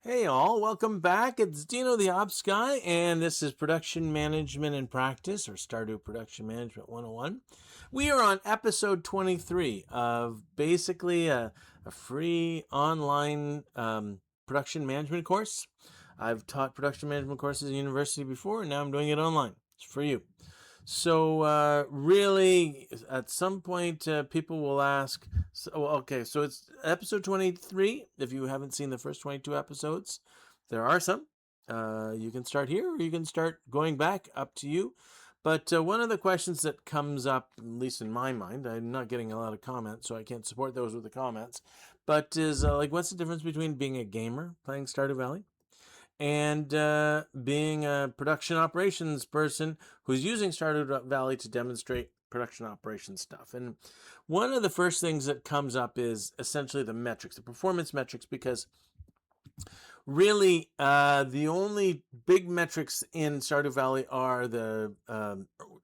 Hey all, welcome back. It's Dino the Ops Guy, and this is Production Management in Practice, or Stardew Production Management 101. We are on episode 23 of basically a free online production management course. I've taught production management courses at university before, and now I'm doing it online. It's for you. So really, at some point, people will ask. So it's episode 23. If you haven't seen the first 22 episodes, there are some. You can start here, or you can start going back. Up to you. But one of the questions that comes up, at least in my mind, I'm not getting a lot of comments, so I can't support those with the comments. But is what's the difference between being a gamer playing Stardew Valley and being a production operations person who's using Stardew Valley to demonstrate production operations stuff? And one of the first things that comes up is essentially the metrics, the performance metrics, because really the only big metrics in Stardew Valley are the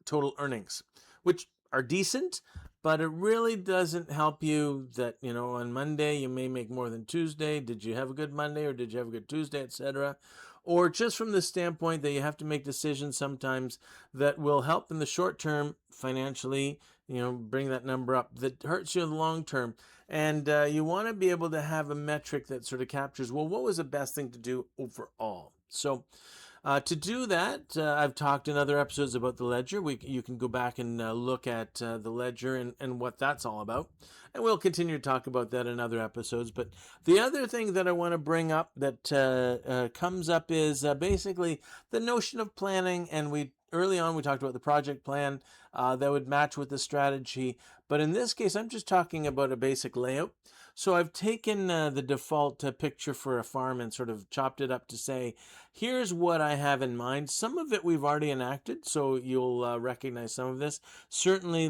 total earnings, which are decent, but it really doesn't help you that, on Monday you may make more than Tuesday. Did you have a good Monday, or did you have a good Tuesday, etc.? Or just from the standpoint that you have to make decisions sometimes that will help in the short term financially, bring that number up, that hurts you in the long term. And you want to be able to have a metric that sort of captures, well, what was the best thing to do overall? So to do that, I've talked in other episodes about the ledger. You can go back and look at the ledger and what that's all about. And we'll continue to talk about that in other episodes. But the other thing that I want to bring up that comes up is basically the notion of planning. And early on we talked about the project plan that would match with the strategy. But in this case, I'm just talking about a basic layout. So I've taken the default picture for a farm and sort of chopped it up to say, here's what I have in mind. Some of it we've already enacted, so you'll recognize some of this. Certainly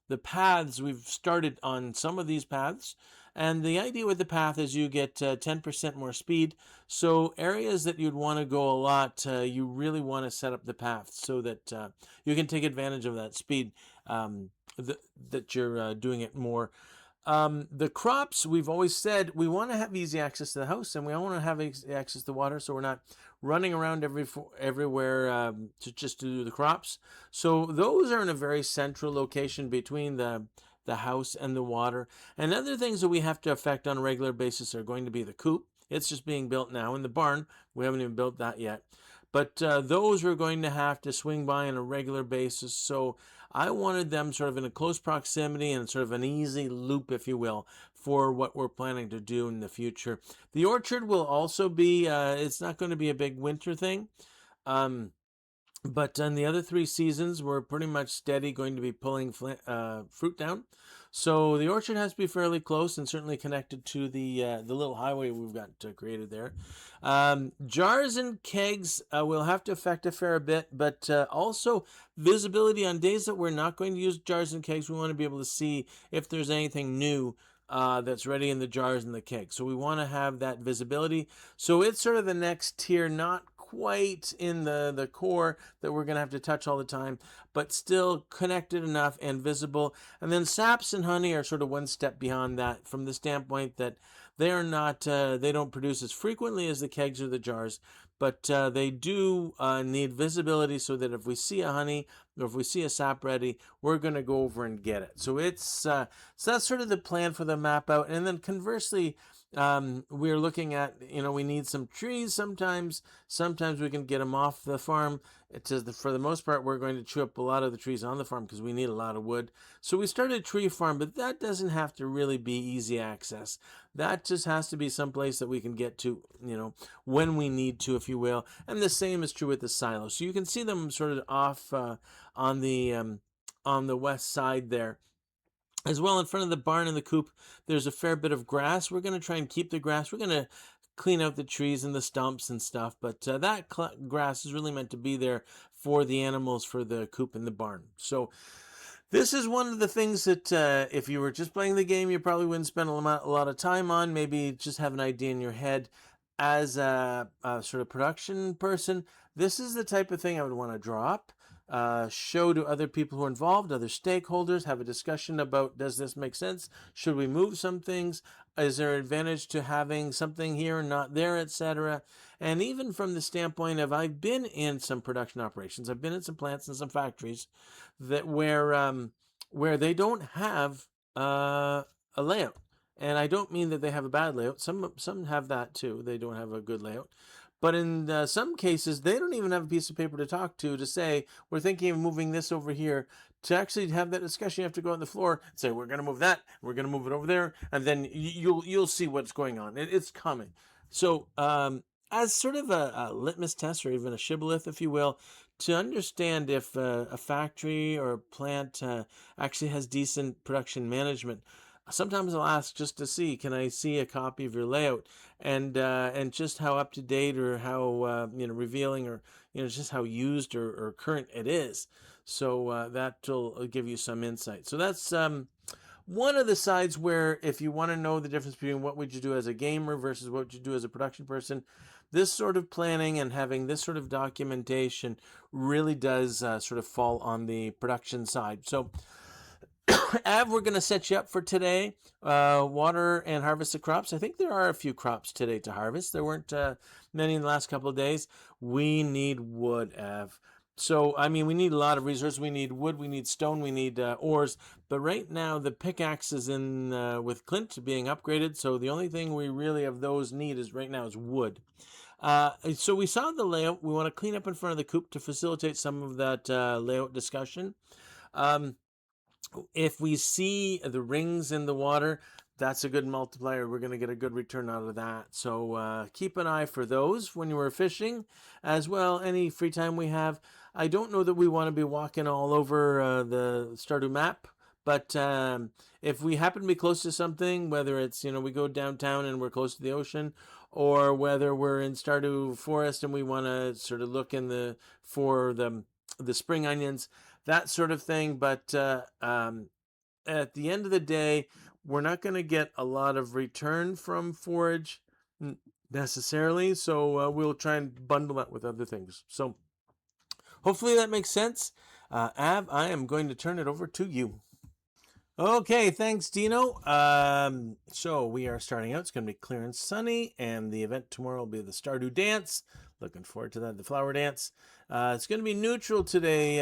the paths, we've started on some of these paths. And the idea with the path is you get 10% more speed. So areas that you'd want to go a lot, you really want to set up the path so that you can take advantage of that speed, that you're doing it more. The crops, we've always said we want to have easy access to the house, and we want to have easy access to water, so we're not running around everywhere to just do the crops. So those are in a very central location between the house and the water. And other things that we have to affect on a regular basis are going to be the coop. It's just being built now. In the barn, we haven't even built that yet. But those we're going to have to swing by on a regular basis. So I wanted them sort of in a close proximity and sort of an easy loop, if you will, for what we're planning to do in the future. The orchard will also be, it's not going to be a big winter thing. But in the other 3 seasons, we're pretty much steady going to be pulling fruit down. So the orchard has to be fairly close and certainly connected to the little highway we've got created there. Jars and kegs will have to affect a fair bit, but also visibility on days that we're not going to use jars and kegs. We want to be able to see if there's anything new that's ready in the jars and the kegs. So we want to have that visibility. So it's sort of the next tier, not quite in the core that we're going to have to touch all the time, but still connected enough and visible. And then saps and honey are sort of one step beyond that, from the standpoint that they are not, they don't produce as frequently as the kegs or the jars, but they do need visibility, so that if we see a honey or if we see a sap ready, we're going to go over and get it. So so that's sort of the plan for the map out. And then conversely, we're looking at, we need some trees sometimes. Sometimes we can get them off the farm. For the most part, we're going to chew up a lot of the trees on the farm because we need a lot of wood. So we started a tree farm, but that doesn't have to really be easy access. That just has to be someplace that we can get to, when we need to, if you will. And the same is true with the silo. So you can see them sort of off on the west side there. As well, in front of the barn and the coop, there's a fair bit of grass. We're going to try and keep the grass. We're going to clean out the trees and the stumps and stuff, but that grass is really meant to be there for the animals, for the coop and the barn. So this is one of the things that if you were just playing the game, you probably wouldn't spend a lot of time on. Maybe just have an idea in your head. As a sort of production person, this is the type of thing I would want to draw up, show to other people who are involved, other stakeholders, have a discussion about, does this make sense? Should we move some things? Is there advantage to having something here and not there, etc.? And even from the standpoint of, I've been in some production operations, I've been in some plants and some factories that where they don't have a layout. And I don't mean that they have a bad layout. Some have that too. They don't have a good layout. But in some cases, they don't even have a piece of paper to talk to say, we're thinking of moving this over here. To actually have that discussion, you have to go on the floor and say, we're going to move that, we're going to move it over there, and then you'll see what's going on. It's coming. So as sort of a litmus test, or even a shibboleth, if you will, to understand if a factory or a plant actually has decent production management, sometimes I'll ask just to see, can I see a copy of your layout, and just how up to date, or how revealing, or just how used or current it is. So that'll give you some insight. So that's one of the sides where, if you want to know the difference between what would you do as a gamer versus what would you do as a production person, this sort of planning and having this sort of documentation really does sort of fall on the production side. So Av, we're going to set you up for today. Water and harvest the crops. I think there are a few crops today to harvest. There weren't many in the last couple of days. We need wood, Av. So, I mean, we need a lot of resources. We need wood, we need stone, we need ores. But right now, the pickaxe is in with Clint being upgraded. So the only thing we really of those need is right now is wood. So we saw the layout. We want to clean up in front of the coop to facilitate some of that layout discussion. If we see the rings in the water, that's a good multiplier. We're going to get a good return out of that. So keep an eye for those when you are fishing. As well, any free time we have. I don't know that we want to be walking all over the Stardew map. But if we happen to be close to something, whether it's, we go downtown and we're close to the ocean, or whether we're in Stardew Forest and we want to sort of look for the spring onions, that sort of thing. But at the end of the day, we're not going to get a lot of return from forage necessarily. So we'll try and bundle that with other things. So hopefully that makes sense. Av, I am going to turn it over to you. Okay, thanks, Dino. So we are starting out. It's going to be clear and sunny, and the event tomorrow will be the Stardew Dance. Looking forward to that, the flower dance. It's going to be neutral today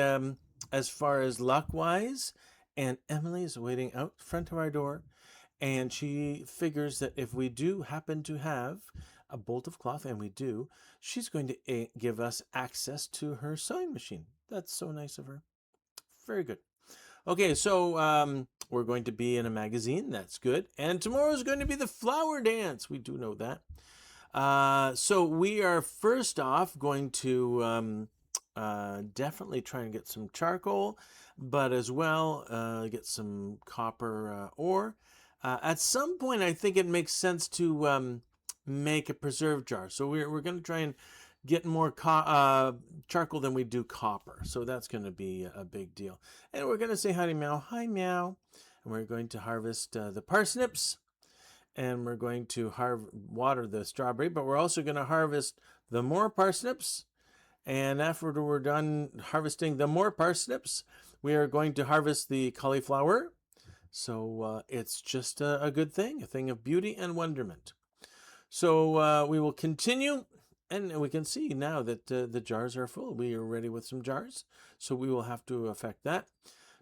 as far as luck-wise, and Emily is waiting out front of our door, and she figures that if we do happen to have a bolt of cloth, and we do, she's going to give us access to her sewing machine. That's so nice of her. Very good. Okay, so we're going to be in a magazine. That's good. And tomorrow is going to be the flower dance. We do know that. So we are first off going to definitely try and get some charcoal, but as well get some copper ore. At some point, I think it makes sense to make a preserve jar. So we're going to try and get more charcoal than we do copper. So that's going to be a big deal. And we're going to say hi to Meow. Hi, Meow. And we're going to harvest the parsnips. And we're going to water the strawberry. But we're also going to harvest the more parsnips. And after we're done harvesting the more parsnips, we are going to harvest the cauliflower. So it's just a good thing, a thing of beauty and wonderment. So we will continue. And we can see now that the jars are full. We are ready with some jars. So we will have to affect that.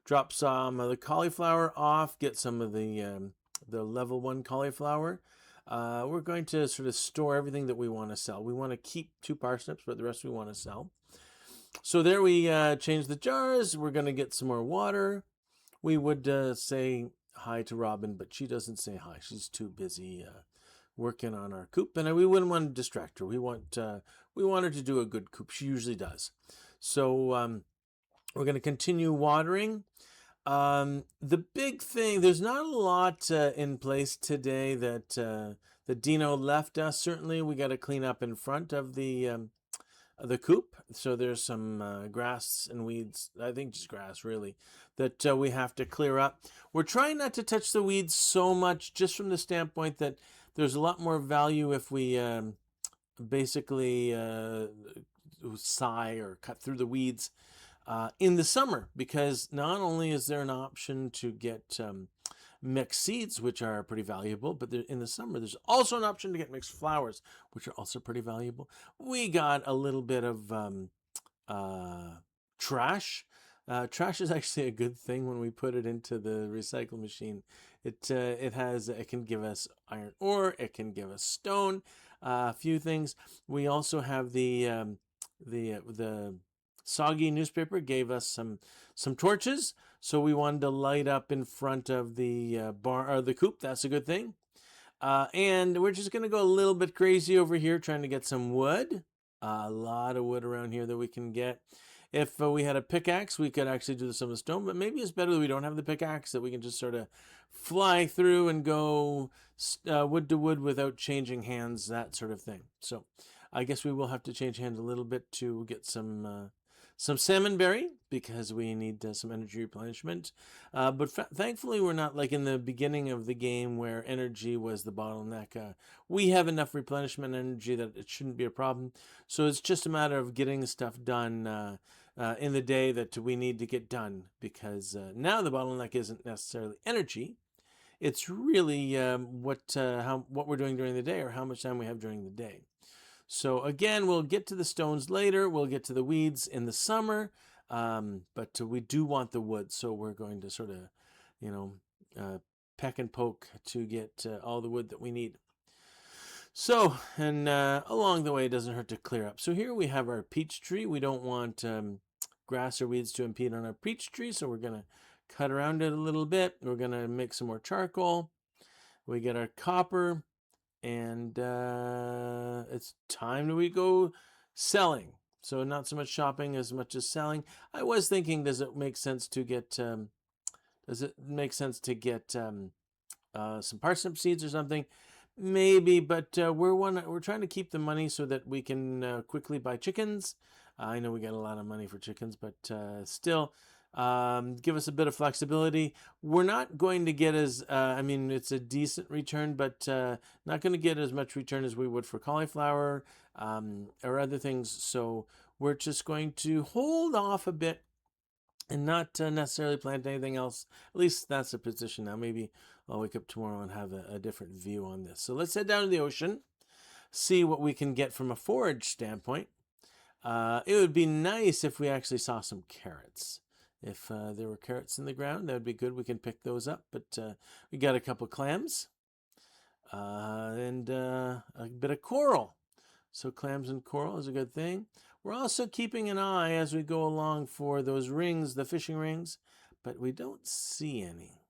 Drop some of the cauliflower off. Get some of the level 1 cauliflower. We're going to sort of store everything that we want to sell. We want to keep 2 parsnips, but the rest we want to sell. So there we change the jars. We're going to get some more water. We would say hi to Robin, but she doesn't say hi. She's too busy working on our coop, and we wouldn't want to distract her. We want her to do a good coop. She usually does. So we're going to continue watering. The big thing, there's not a lot in place today that Dino left us. Certainly, we got to clean up in front of the coop. So there's some grass and weeds. I think just grass, really, that we have to clear up. We're trying not to touch the weeds so much, just from the standpoint that there's a lot more value if we basically sigh or cut through the weeds in the summer, because not only is there an option to get mixed seeds, which are pretty valuable. But in the summer, there's also an option to get mixed flowers, which are also pretty valuable. We got a little bit of trash. Trash is actually a good thing when we put it into the recycle machine. It can give us iron ore, it can give us stone, a few things. We also have the soggy newspaper gave us some torches, so we wanted to light up in front of the bar or the coop. That's a good thing. And we're just going to go a little bit crazy over here trying to get some wood. A lot of wood around here that we can get. If we had a pickaxe, we could actually do some of the stone, but maybe it's better that we don't have the pickaxe, that we can just sort of fly through and go wood to wood without changing hands, that sort of thing. So I guess we will have to change hands a little bit to get some salmonberry, because we need some energy replenishment. But thankfully, we're not like in the beginning of the game where energy was the bottleneck. We have enough replenishment energy that it shouldn't be a problem. So it's just a matter of getting stuff done in the day that we need to get done, because now the bottleneck isn't necessarily energy. It's really what we're doing during the day, or how much time we have during the day. So again, we'll get to the stones later. We'll get to the weeds in the summer. But we do want the wood, so we're going to sort of, peck and poke to get all the wood that we need. So, and along the way, it doesn't hurt to clear up. So here we have our peach tree. We don't want grass or weeds to impede on our peach tree, so we're going to cut around it a little bit. We're going to make some more charcoal. We get our copper. And it's time that we go selling. So not so much shopping as much as selling. I was thinking, does it make sense to get some parsnip seeds or something? Maybe, but we're trying to keep the money so that we can quickly buy chickens. I know we got a lot of money for chickens, but still. Give us a bit of flexibility. We're not going to get as, it's a decent return, but not going to get as much return as we would for cauliflower or other things. So we're just going to hold off a bit and not necessarily plant anything else. At least that's the position now. Maybe I'll wake up tomorrow and have a different view on this. So let's head down to the ocean, see what we can get from a forage standpoint. It would be nice if we actually saw some carrots. If there were carrots in the ground, that would be good. We can pick those up. But we got a couple clams and a bit of coral. So clams and coral is a good thing. We're also keeping an eye as we go along for those rings, the fishing rings, but we don't see any.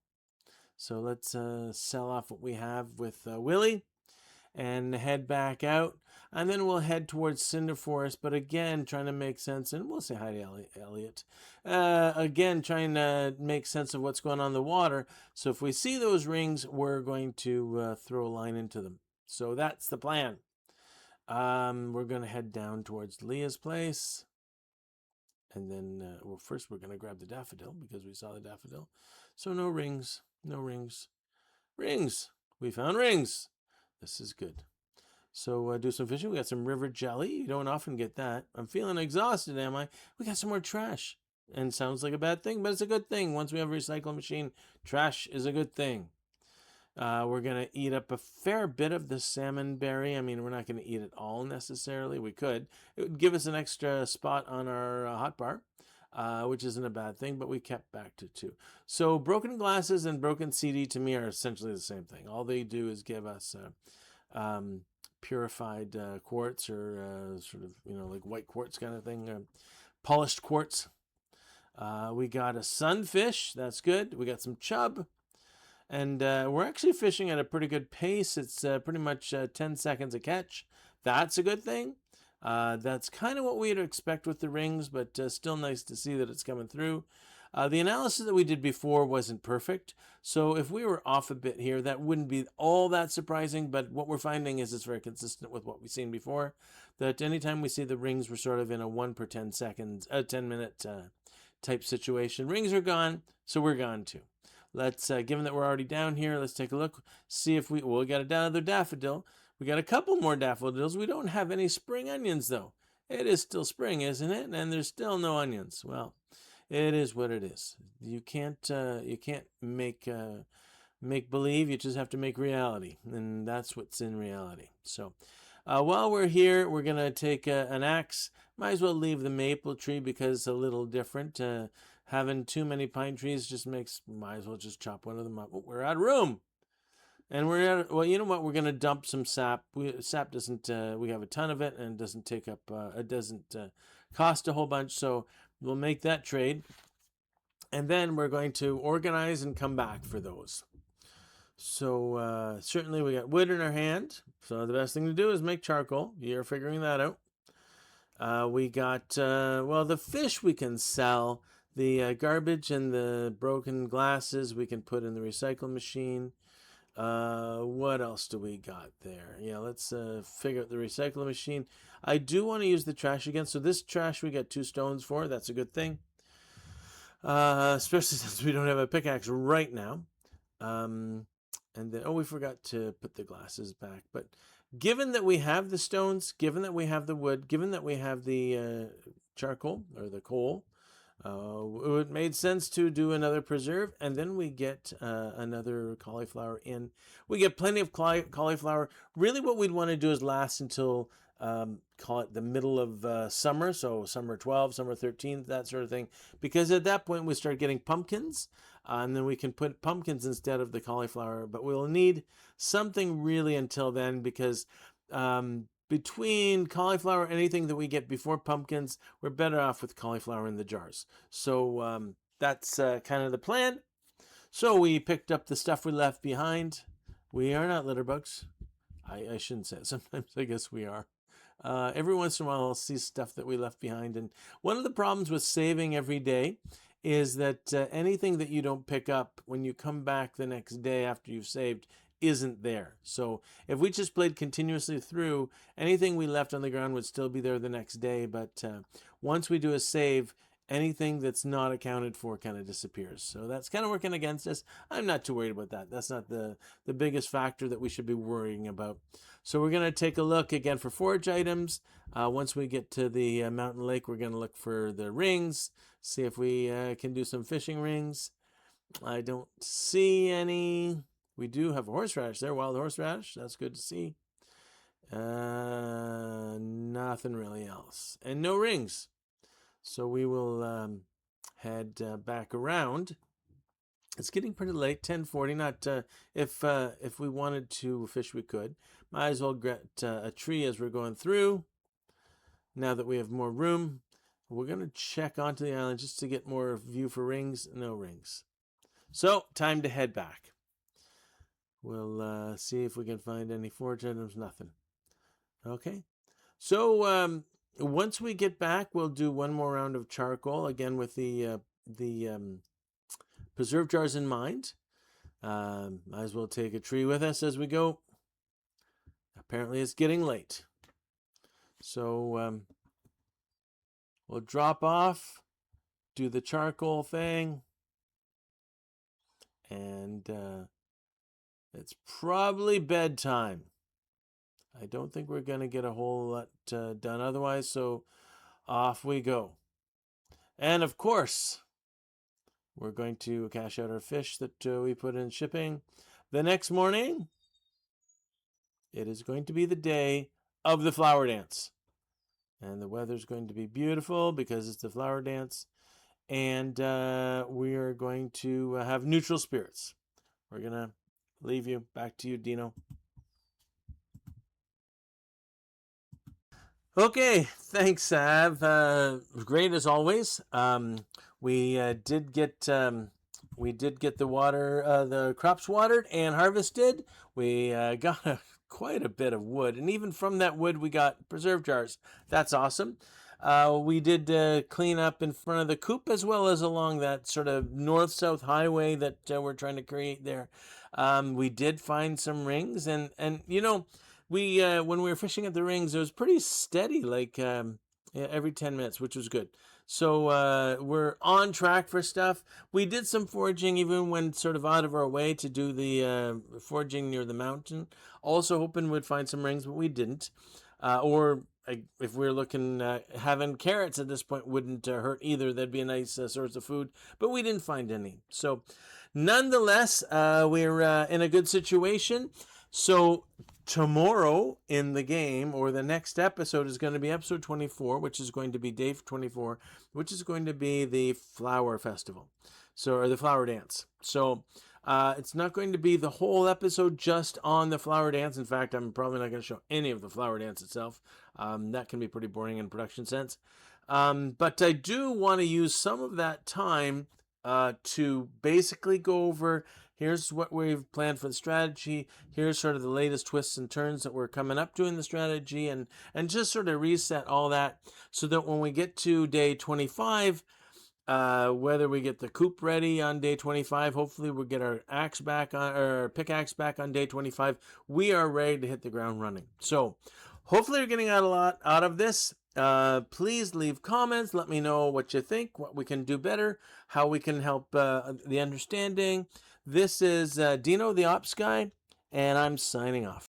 So let's sell off what we have with Willie and head back out. And then we'll head towards Cinder Forest, but again, trying to make sense, and we'll say hi to Elliot. Again, trying to make sense of what's going on in the water. So if we see those rings, we're going to throw a line into them. So that's the plan. We're going to head down towards Leah's place. And then, first we're going to grab the daffodil because we saw the daffodil. So no rings, no rings. Rings! We found rings! This is good. So do some fishing. We got some river jelly. You don't often get that. I'm feeling exhausted, am I? We got some more trash. And sounds like a bad thing, but it's a good thing. Once we have a recycling machine, trash is a good thing. We're going to eat up a fair bit of the salmon berry. I mean, we're not going to eat it all necessarily. We could. It would give us an extra spot on our hot bar, which isn't a bad thing, but we kept back to 2. So broken glasses and broken CD to me are essentially the same thing. All they do is give us purified quartz, or sort of, like white quartz kind of thing, polished quartz. We got a sunfish. That's good. We got some chub. And we're actually fishing at a pretty good pace. It's pretty much 10 seconds a catch. That's a good thing. That's kind of what we'd expect with the rings, but still nice to see that it's coming through. The analysis that we did before wasn't perfect, so if we were off a bit here, that wouldn't be all that surprising, but what we're finding is it's very consistent with what we've seen before, that anytime we see the rings, we're sort of in a 1 per 10 seconds, 10 minute type situation. Rings are gone, so we're gone too. Let's, given that we're already down here, let's take a look, see if we got another daffodil. We got a couple more daffodils. We don't have any spring onions though. It is still spring, isn't it? And there's still no onions. Well, it is what it is. You can't make make believe. You just have to make reality, and that's what's in reality. So while we're here, we're going to take an axe. Might as well leave the maple tree because it's a little different. Having too many pine trees just might as well just chop one of them up. Oh, we're out of room. And well, you know what? We're going to dump some sap. Sap doesn't, we have a ton of it and it doesn't take up, it doesn't cost a whole bunch. So we'll make that trade. And then we're going to organize and come back for those. So certainly we got wood in our hand. So the best thing to do is make charcoal. You're figuring that out. We got, well, the fish we can sell. The garbage and the broken glasses we can put in the recycle machine. What else do we got there? Yeah, let's figure out the recycling machine. I do want to use the trash again. So this trash we got 2 stones for. That's a good thing. Especially since we don't have a pickaxe right now. And then, we forgot to put the glasses back. But given that we have the stones, given that we have the wood, given that we have the charcoal or the coal, it made sense to do another preserve, and then we get another cauliflower in. We get plenty of cauliflower. Really what we'd want to do is last until, call it the middle of summer, so summer 12, summer 13, that sort of thing, because at that point we start getting pumpkins, and then we can put pumpkins instead of the cauliflower, but we'll need something really until then, because between cauliflower, anything that we get before pumpkins, we're better off with cauliflower in the jars. So that's kind of the plan. So we picked up the stuff we left behind. We are not litterbugs. I shouldn't say it. Sometimes I guess we are. Every once in a while I'll see stuff that we left behind. And one of the problems with saving every day is that anything that you don't pick up when you come back the next day after you've saved isn't there. So if we just played continuously through, anything we left on the ground would still be there the next day. But once we do a save, anything that's not accounted for kind of disappears. So that's kind of working against us. I'm not too worried about that. That's not the biggest factor that we should be worrying about. So we're going to take a look again for forage items. Once we get to the mountain lake, we're going to look for the rings, see if we can do some fishing rings. I don't see any. We do have a horseradish there, wild horseradish. That's good to see. Nothing really else. And no rings. So we will head back around. It's getting pretty late, 10:40. Not if we wanted to fish, we could. Might as well get a tree as we're going through. Now that we have more room, we're going to check onto the island just to get more view for rings. No rings. So time to head back. We'll see if we can find any forage items. Nothing. Okay. So once we get back, we'll do one more round of charcoal, again with the preserve jars in mind. Might as well take a tree with us as we go. Apparently it's getting late. So we'll drop off, do the charcoal thing, and it's probably bedtime. I don't think we're going to get a whole lot done otherwise, so off we go. And of course, we're going to cash out our fish that we put in shipping. The next morning, it is going to be the day of the flower dance. And the weather's going to be beautiful because it's the flower dance. And we are going to have neutral spirits. We're going to leave you. Back to you, Dino. Okay, thanks, Sav. Great as always. We did get the water, the crops watered and harvested. We got quite a bit of wood, and even from that wood, we got preserve jars. That's awesome. We did clean up in front of the coop as well as along that sort of north-south highway that we're trying to create there. We did find some rings, and you know, we when we were fishing at the rings, it was pretty steady, like every 10 minutes, which was good. So we're on track for stuff. We did some foraging even when sort of out of our way to do the foraging near the mountain. Also hoping we'd find some rings, but we didn't. If we're looking, having carrots at this point wouldn't hurt either. That'd be a nice source of food, but we didn't find any. So Nonetheless, we're in a good situation. So tomorrow in the game, or the next episode, is going to be episode 24, which is going to be day 24, which is going to be the flower festival, so, or the flower dance. So it's not going to be the whole episode just on the flower dance. In fact, I'm probably not going to show any of the flower dance itself. That can be pretty boring in production sense. But I do want to use some of that time to basically go over, here's what we've planned for the strategy, here's sort of the latest twists and turns that we're coming up to in the strategy, and just sort of reset all that so that when we get to day 25, whether we get the coop ready on day 25, hopefully we'll get our axe back on, or pickaxe back on day 25, we are ready to hit the ground running. So hopefully you're getting a lot out of this. Please leave comments. Let me know what you think, what we can do better, how we can help the understanding. This is Dino, the Ops Guy, and I'm signing off.